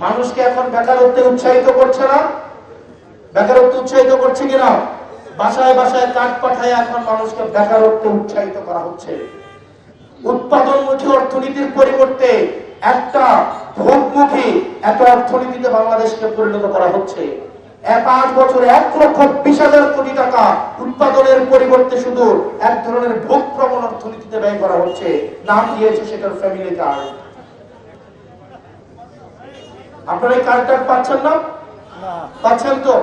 মানুষকে এখন বেকারত্বে উৎসাহিত করছে না? বেকারত্বে উৎসাহিত করছে কিনা? বাসায় বাসায় কাঠ পাঠায় এখন মানুষকে বেকারত্বে উৎসাহিত করা হচ্ছে। উৎপাদনমুখী অর্থনীতির পরিবর্তে একটা ভোগমুখী একটা অর্থনীতিতে বাংলাদেশকে পরিণত করা হচ্ছে। 5 বছরে 1,20,000 কোটি টাকা উৎপাদনের পরিবর্তে শুধু এক ধরনের ভোগ প্রবণ অর্থনীতিতে ব্যয় করা হচ্ছে। নাম দিয়েছে সেটার ফ্যামিলি কার্ড। আপনারা এই কার্ডটা পাচ্ছেন না? পাচ্ছেন তো?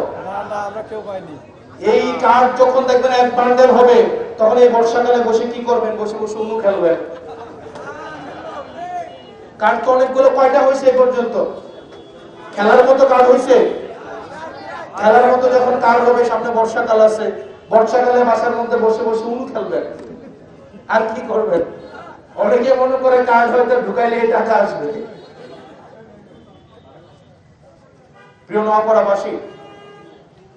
এই কার্ড যখন দেখবেন এক বান্ডেল হবে, তখন এই বর্ষাকালে বসে কি করবেন? বসে বসে উনু খেলবেন। কার্ড তো অনেকগুলো, কয়টা হয়েছে এই পর্যন্ত? খেলার মতো কার্ড হয়েছে? খেলার মতো যখন কার্ড হবে, সামনে বর্ষাকাল আছে, বর্ষাকালে বাসার মধ্যে বসে বসে উনু খেলবেন। আর কি করবেন? অনেকে মনে করে কার্ড হয়তো ঢুকাইলে এই টাকা আসবে। প্রিয় নোয়াপাড়াবাসী,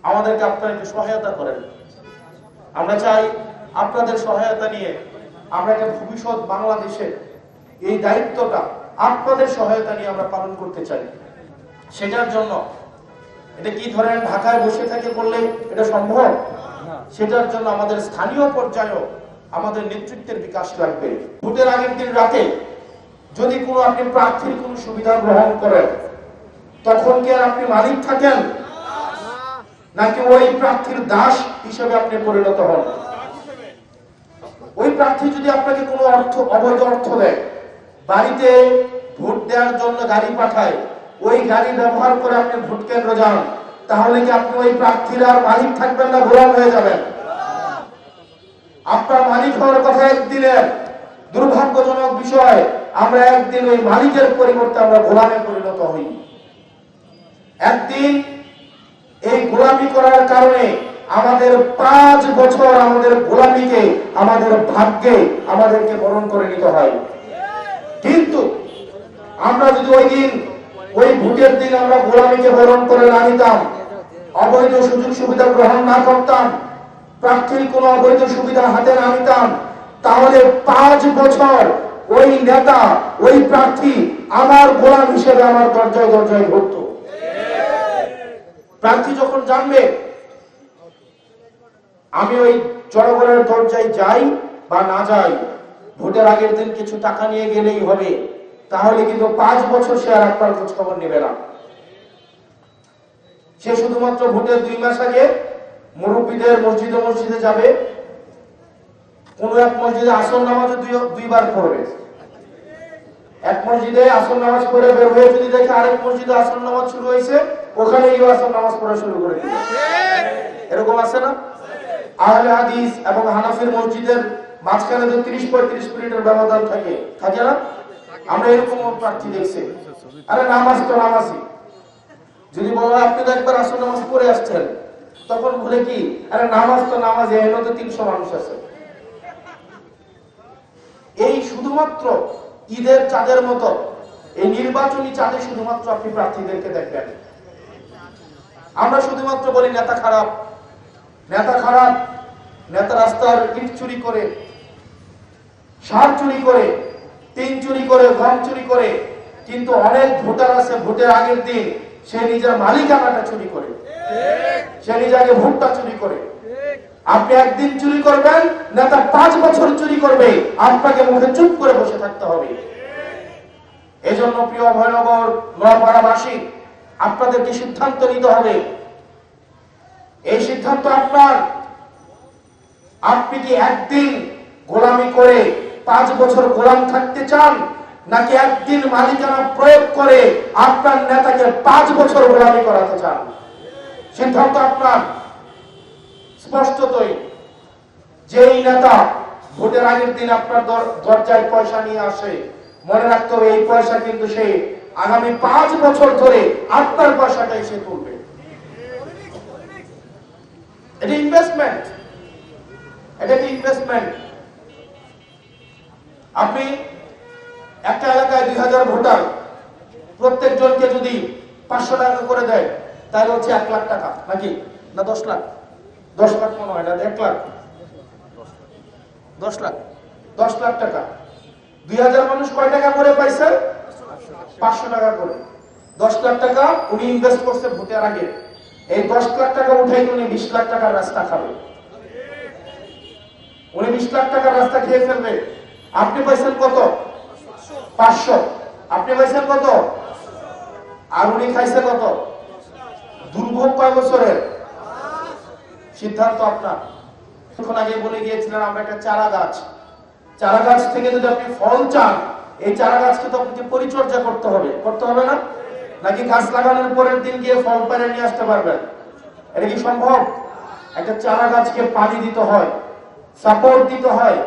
আমাদেরকে আপনারা একটু সহায়তা করেন। আমরা চাই আপনাদের সহায়তা নিয়ে আমরা একটা ভবিষ্যৎ বাংলাদেশের এই দায়িত্বটা আপনাদের সহায়তা নিয়ে আমরা পালন করতে চাই। সেটার জন্য এটা কি ধরেন ঢাকায় বসে থেকে করলে এটা সম্ভব? সেটার জন্য আমাদের স্থানীয় পর্যায়েও আমাদের নেতৃত্বের বিকাশ লাগবে। ভোটের আগের দিন রাতে যদি কোনো আপনি প্রার্থীর কোনো সুবিধা গ্রহণ করেন, তখন কি আর আপনি মালিক থাকেন, নাকি ওই প্রার্থীর দাস হিসেবে আপনি পরিণত হন? ওই প্রার্থী যদি আপনাকে কোনো অবৈধ অর্থ দেয়, বাড়িতে ভোট দেওয়ার জন্য গাড়ি পাঠায়, ওই গাড়ি ব্যবহার করে আপনি ভোট কেন্দ্র যান, তাহলে কি আপনি ওই প্রার্থীর আর মালিক থাকবেন না গোলাম হয়ে যাবেন? আপনার মালিক হওয়ার কথা একদিনের, দুর্ভাগ্যজনক বিষয় আমরা একদিন ওই মালিকের পরিবর্তে আমরা গোলামে পরিণত হই। একদিন এই গোলামি করার কারণে আমাদের 5 বছর আমাদের গোলামিকে আমাদের ভাগ্যে আমাদেরকে বরণ করে নিতে হয়। কিন্তু আমরা যদি ওই দিন ওই ভোটের দিন আমরা গোলামিকে বরণ করে না নিতাম, অবৈধ সুযোগ সুবিধা গ্রহণ না করতাম, প্রার্থীর কোন অবৈধ সুবিধা হাতে না নিতাম, তাহলে 5 বছর ওই নেতা ওই প্রার্থী আমার গোলাম হিসেবে আমার দরজায় দরজায় ঘুরত। প্রার্থী যখন জানবে আমি ওই জনগণের দরজায় যাই বা না যাই, ভোটের আগের দিন কিছু টাকা নিয়ে গেলেই হবে, তাহলে কিন্তু 5 বছর সে আর আপনার খোঁজ খবর নেবে না। সে শুধুমাত্র ভোটের 2 মাস আগে মুরব্বীদের মসজিদে মসজিদে যাবে, কোন এক মসজিদে আসর নামাজ 2 বার পড়বে। এক মসজিদে আসর নামাজ পড়ে বের হয়ে যদি দেখে আরেক মসজিদে আসর নামাজ শুরু হয়েছে, ওখানে গিয়ে আসর নামাজ পড়া শুরু করে দিবে। এরকম আছে না? আহলে হাদিস এবং হানাফির মসজিদের মাঝখানে তো 30-35 মিনিটের ব্যবধান থাকে, থাকে না? আমরা এরকম প্রার্থী দেখছি। আরে নামাজ তো নামাজই, যদি বলো আপনি তো একবার আসর নামাজ পড়ে আসছেন, তখন বলে কি আরে নামাজ তো নামাজ, এখানে তো 300 মানুষ আছে। এই শুধুমাত্র ঈদের চাঁদের মতো এই নির্বাচনী চাঁদে শুধুমাত্র আপনি প্রার্থীদেরকে দেখবেন। আমরা শুধুমাত্র বলি নেতা খারাপ, নেতা খারাপ, নেতা রাস্তার ইট চুরি করে, সার চুরি করে, টিন চুরি করে, গম চুরি করে, কিন্তু অনেক ভোটার আছে ভোটের আগের দিন সে নিজের মালিকানাটা চুরি করে, সে নিজেকে ভোটটা চুরি করে। আপনি একদিন চুরি করবেন, নেতা 5 বছর চুরি করবে, আপনাকে মুখে চুপ করে বসে থাকতে হবে। এজন্য প্রিয় ভয়নগর নোয়াপাড়াবাসী, আপনাদেরকে সিদ্ধান্ত নিতে হবে। এই সিদ্ধান্ত আপনার। আপনি কি একদিন গোলামি করে 5 বছর গোলাম থাকতে চান, নাকি একদিন মালিকানা প্রয়োগ করে আপনার নেতাকে 5 বছর গোলামি করাতে চান? সিদ্ধান্ত আপনার। স্পষ্টতই যেই নেতা ভোটের আগের দিন আপনার দরজায় পয়সা নিয়ে আসে, মনে রাখতে হবে এই পয়সা কিন্তু সে আগামী 5 বছর ধরে আপনার পয়সাটাই সে তুলবে। এটা ইনভেস্টমেন্ট, এটা কি ইনভেস্টমেন্ট? আপনি একটা এলাকায় 2000 ভোটার, প্রত্যেক জনকে যদি 500 টাকা করে দেয়, তাহলে হচ্ছে 1 লাখ টাকা, নাকি না 10 লাখ? 10 লাখ মনে হয় না, 1 লাখ, 10 লাখ, 10 লাখ টাকা। 2000 মানুষ কয় টাকা করে পাইছে? 500 টাকা করে। 10 লাখ টাকা উনি ইনভেস্ট করছে ভোটের আগে, এই 10 লাখ টাকা উঠাই উনি 20 লাখ টাকার রাস্তা খাবে, উনি 20 লাখ টাকার রাস্তা খেয়ে ফেলবে। আপনি পাইছেন কত? 500। আপনি পাইছেন কত? আর উনি খাইছে কত? দুর্ভোগ কয় বছরের? সিদ্ধান্ত আপনার। এখন আগে বলে গিয়েছিলেন আমরা একটা চারা গাছ, চারা গাছ থেকে যদি আপনি ফল চান, এই চারা গাছকে তো আপনাকে পরিচর্যা করতে হবে, করতে হবে না? নাকি গাছ লাগানোর পরের দিন গিয়ে ফল পেরে নিয়ে আসতে পারবেন? এটা কি সম্ভব? একটা চারা গাছকে পানি দিতে হয়, সাপোর্ট দিতে হয়,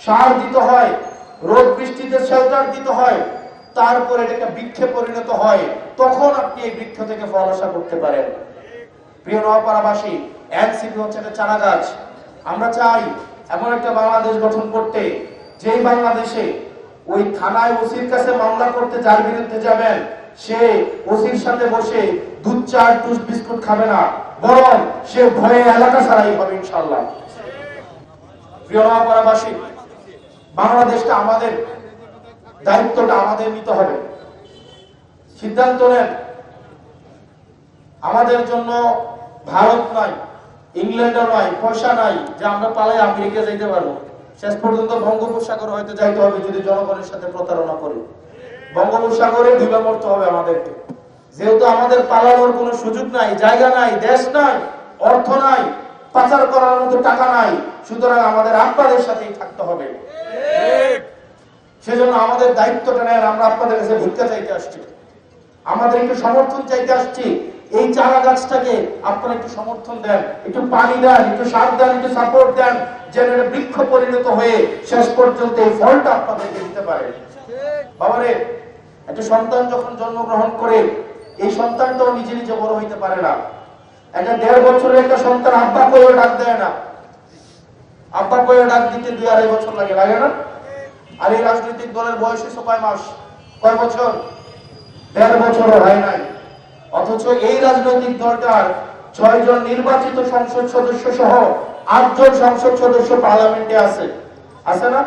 সার দিতে হয়, রোদ বৃষ্টিতে শেল্টার দিতে হয়, তারপরে এটা একটা বৃক্ষে পরিণত হয়, তখন আপনি এই বৃক্ষ থেকে ফল আশা করতে পারেন। প্রিয় নোয়াপাড়াবাসী, এনসিপি হচ্ছে একটা চারা গাছ। আমরা চাই এমন একটা বাংলাদেশ গঠন করতে, যেই বাংলাদেশে ওই থানায় ওসির কাছে মামলা করতে যার বিরুদ্ধে যাবেন, সে ওসির সাথে বসে দুধ চা টুস্ট বিস্কুট খাবে না, বরং সে ভয়ে এলাকা ছাড়াই হবে ইনশাআল্লাহ। প্রিয় নোয়াপাড়াবাসী, বাংলাদেশটা আমাদের, দায়িত্বটা আমাদের নিতে হবে। সিদ্ধান্ত নেন। আমাদের জন্য ভারত নাই, ইংল্যান্ডও নয়, পয়সা নাই যে আমরা পালাই আমেরিকা যাইতে পারবো। শেষ পর্যন্ত বঙ্গোপসাগর হয়তো যাইতে হবে যদি জনগণের সাথে প্রতারণা করি। বঙ্গোপসাগরে ডুবে মরতে হবে আমাদেরকে, যেহেতু আমাদের পালানোর কোনো সুযোগ নাই, জায়গা নাই, দেশ নাই, অর্থ নাই, পাচার করার মতো টাকা নাই, সুতরাং আমাদের আপনাদের সাথেই থাকতে হবে। সেজন্য আমাদের দায়িত্বটা নেন। আমরা আপনাদের কাছে ভিক্ষা চাইতে আসছি, আমাদের একটু সমর্থন চাইতে আসছি। এই চারা গাছটাকে আপনারা একটু সমর্থন দেন, একটু পানি দেন, একটু সার দেন, একটু সাপোর্ট দেন, যেন এটা বৃক্ষ পরিণত হয়ে শেষ পর্যন্ত এই ফলটা আপনাদেরকে দিতে পারে। বাবারে, একটা সন্তান যখন জন্মগ্রহণ করে, এই সন্তানটাও নিজে নিজে বড় হইতে পারে না। একটা 1.5 বছরের একটা সন্তান আব্বা কইও ডাক দেয় না, আব্বা কইও ডাক দিতে 2-2.5 বছর লাগে, লাগে না? আর এই রাজনৈতিক দলের বয়স হয়েছে কয় মাস, কয় বছর? 1.5 বছরও হয় নাই। অথচ এই রাজনৈতিক দলটার 6 জন নির্বাচিত সংসদ সদস্য সহ 8 জন সংসদ সদস্য পার্লামেন্টে আছে, আছে না?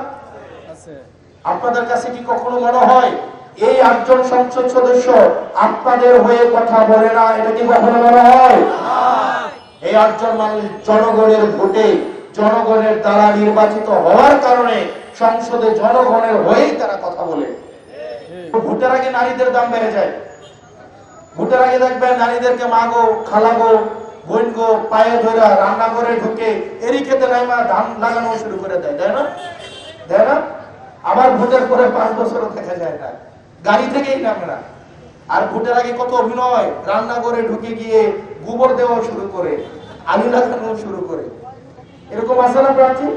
আপনাদের কাছে কি কখনো মনে হয় এই 8 জন সংসদ সদস্য আপনাদের হয়ে কথা বলে না? এটা কি কখনো মনে হয়? এই 8 জন মানুষ জনগণের ভোটে, জনগণের দ্বারা নির্বাচিত হওয়ার কারণে সংসদে জনগণের হয়েই তারা কথা বলে। ভোটের আগে নারীদের দাম বেড়ে যায়। ভোটের আগে দেখবেন নারীদেরকে মাগো, খালাগো, বোনগো পায়ে ধরে রান্না করে ঢুকে এরই খেতে নাই মা ধান লাগানো শুরু করে দেয়, তাই না? দেয় না? আবার ভোটের পরে 5 বছরও দেখা যায় না, গাড়ি থেকেই নামে না। আর ভোটের আগে কত অভিনয়, রান্না করে ঢুকে গিয়ে গোবর দেওয়া শুরু করে, আলু লাগানো শুরু করে, এরকম আছে না প্রার্থী?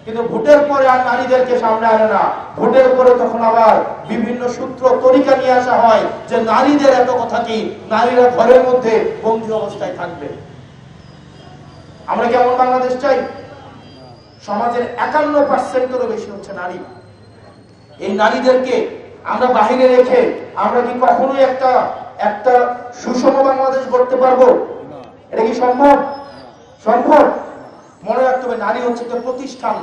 কিন্তু ভোটের পরে আর নারীদেরকে সামনে আনে না। ভোটের পরে তখন আবার বিভিন্ন সূত্র তরিকা নিয়ে আসা হয় যে নারীদের এত কথা কি, নারীরা ঘরের মধ্যে বন্দী অবস্থায় থাকবে। আমরা কি এমন বাংলাদেশ চাই? সমাজের 51%-এরও বেশি হচ্ছে নারী। এই নারীদেরকে আমরা বাহিরে রেখে আমরা কি কখনোই একটা সুষম বাংলাদেশ গড়তে পারবো? এটা কি সম্ভব? সম্ভব? মনে রাখতে হবে, নারী হচ্ছে একটা প্রতিষ্ঠান।